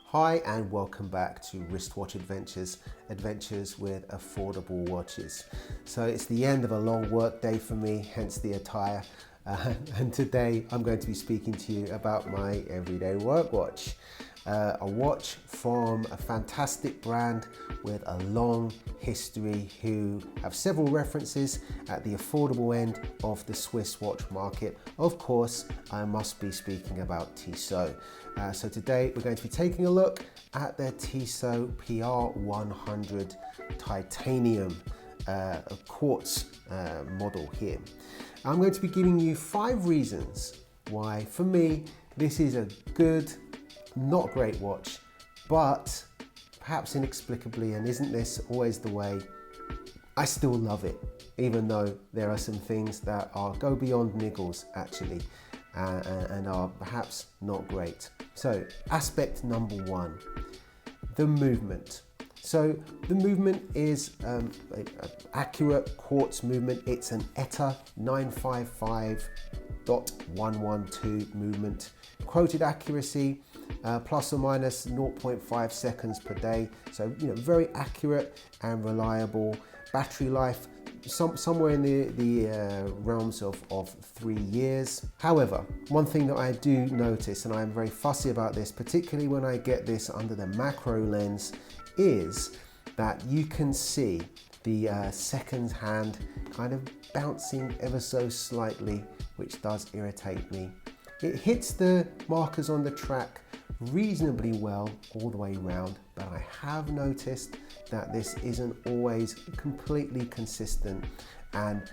Hi and welcome back to Wristwatch Adventures, adventures with affordable watches. So it's the end of a long work day for me, hence the attire. And today I'm going to be speaking to you about my everyday work watch. A watch from a fantastic brand with a long history who have several references at the affordable end of the Swiss watch market. Of course, I must be speaking about Tissot. So today we're going to be taking a look at the Tissot PR100 Titanium quartz model here. I'm going to be giving you 5 reasons why, for me, this is a good, not great watch, but perhaps inexplicably, and isn't this always the way, I still love it, even though there are some things that go beyond niggles actually, and are perhaps not great. So aspect number 1, the movement. So the movement is an accurate quartz movement. It's an ETA 955.112 movement. Quoted accuracy plus or minus 0.5 seconds per day. So, very accurate and reliable. Battery life, somewhere in the realms of 3 years. However, one thing that I do notice, and I'm very fussy about this, particularly when I get this under the macro lens, is that you can see the second hand kind of bouncing ever so slightly, which does irritate me. It hits the markers on the track reasonably well all the way around, but I have noticed that this isn't always completely consistent, and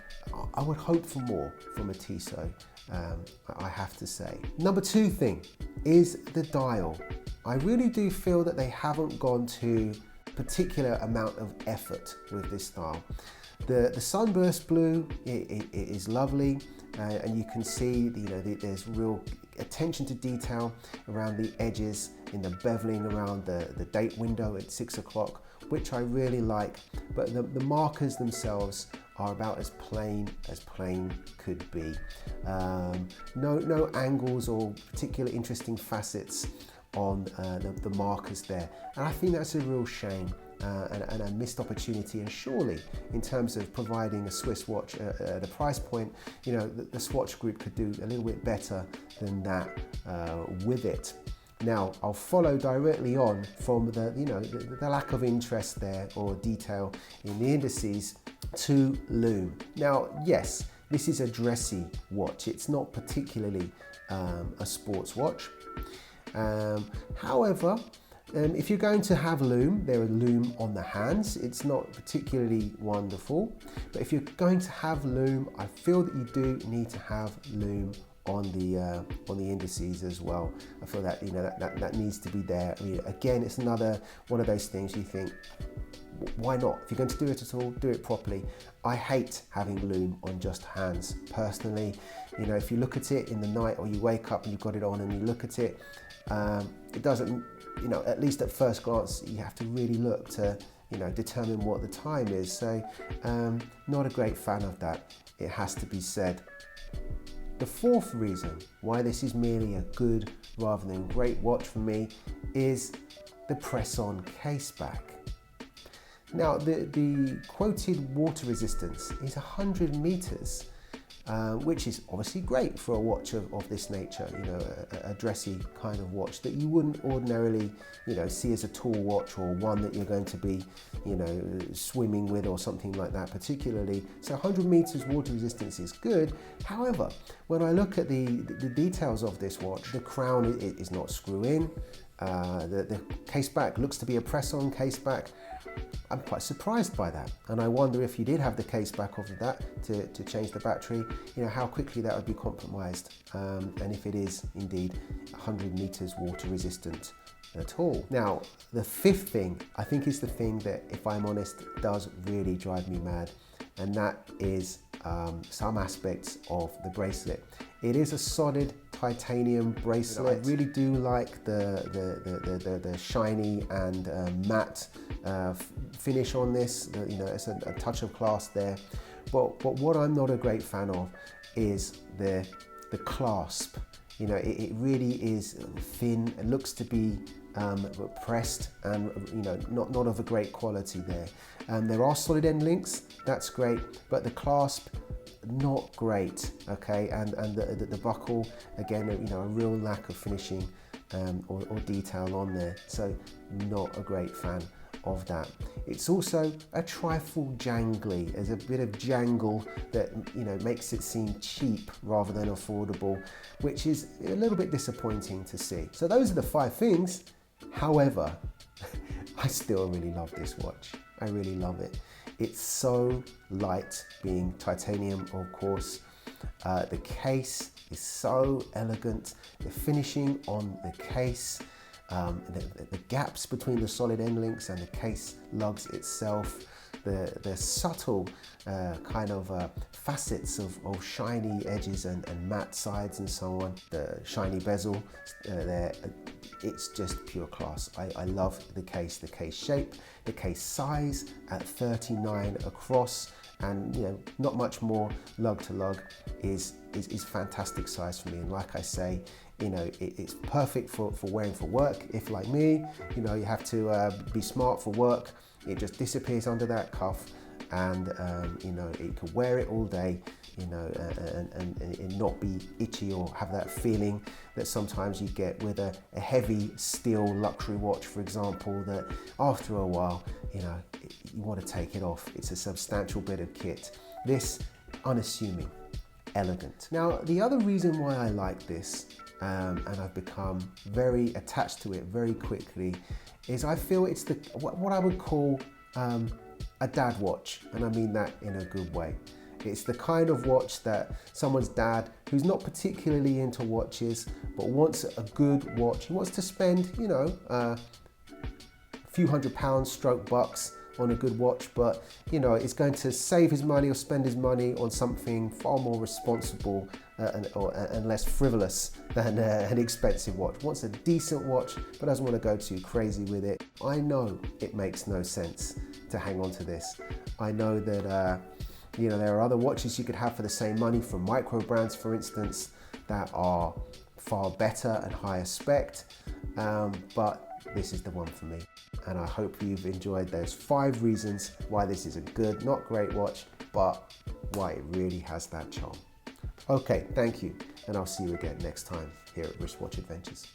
I would hope for more from a Tissot, I have to say. Number 2 thing is the dial. I really do feel that they haven't gone to a particular amount of effort with this style. The sunburst blue it is lovely, and you can see there's real attention to detail around the edges in the beveling around the date window at 6 o'clock, which I really like, but the markers themselves are about as plain could be. No angles or particular interesting facets on the markers there, and I think that's a real shame and a missed opportunity. And surely, in terms of providing a Swiss watch at a price point, the Swatch Group could do a little bit better than that with it. Now, I'll follow directly on from the lack of interest there or detail in the indices to lume. Now, yes, this is a dressy watch. It's not particularly a sports watch. However, if you're going to have lume, there are lume on the hands. It's not particularly wonderful, but if you're going to have lume, I feel that you do need to have lume on the indices as well. I feel that that needs to be there. I mean, again, it's another one of those things you think, why not? If you're going to do it at all, do it properly. I hate having lume on just hands personally. If you look at it in the night, or you wake up and you've got it on and you look at it, it doesn't, at least at first glance, you have to really look to determine what the time is. So not a great fan of that, it has to be said. The 4th reason why this is merely a good rather than great watch for me is the press-on case back. Now, the quoted water resistance is 100 meters, which is obviously great for a watch of this nature, a dressy kind of watch that you wouldn't ordinarily, see as a tall watch, or one that you're going to be, swimming with or something like that particularly. So 100 meters water resistance is good. However, when I look at the details of this watch, the crown is not screw-in. The case back looks to be a press-on case back. I'm quite surprised by that, and I wonder if you did have the case back of that to change the battery, how quickly that would be compromised, and if it is indeed 100 meters water resistant at all. Now, the 5th thing, I think, is the thing that, if I'm honest, does really drive me mad, and that is some aspects of the bracelet. It is a solid titanium bracelet. I really do like the shiny and matte finish on this. You know, it's a touch of class there. But what I'm not a great fan of is the clasp. You know, it really is thin. It looks to be pressed and, you know, not of a great quality there. There are solid end links, that's great, but the clasp, not great, okay? And the buckle, again, you know, a real lack of finishing or detail on there. So not a great fan of that. It's also a trifle jangly. There's a bit of jangle that, you know, makes it seem cheap rather than affordable, which is a little bit disappointing to see. So those are the 5 things. However, I still really love this watch. I really love it. It's so light, being titanium, of course. The case is so elegant. The finishing on the case, the gaps between the solid end links and the case lugs itself, the subtle kind of facets of shiny edges and matte sides and so on, the shiny bezel there, it's just pure class. I love the case shape, the case size at 39 across, and, you know, not much more lug to lug is fantastic size for me. And like I say, you know, it's perfect for wearing for work. If, like me, you know, you have to be smart for work, it just disappears under that cuff, and you know, you can wear it all day, you know, and not be itchy or have that feeling that sometimes you get with a heavy steel luxury watch, for example, that after a while, you know, you want to take it off. It's a substantial bit of kit. This, unassuming, elegant. Now, the other reason why I like this, and I've become very attached to it very quickly, is I feel it's what I would call a dad watch, and I mean that in a good way. It's the kind of watch that someone's dad, who's not particularly into watches, but wants a good watch. He wants to spend, you know, a few £100 stroke bucks on a good watch, but, you know, it's going to save his money or spend his money on something far more responsible and less frivolous than an expensive watch. Wants a decent watch, but doesn't want to go too crazy with it. I know it makes no sense to hang on to this. I know that you know, there are other watches you could have for the same money from micro brands, for instance, that are far better and higher spec, but this is the one for me. And I hope you've enjoyed those 5 reasons why this is a good, not great watch, but why it really has that charm. Okay, thank you, and I'll see you again next time here at Wristwatch Adventures.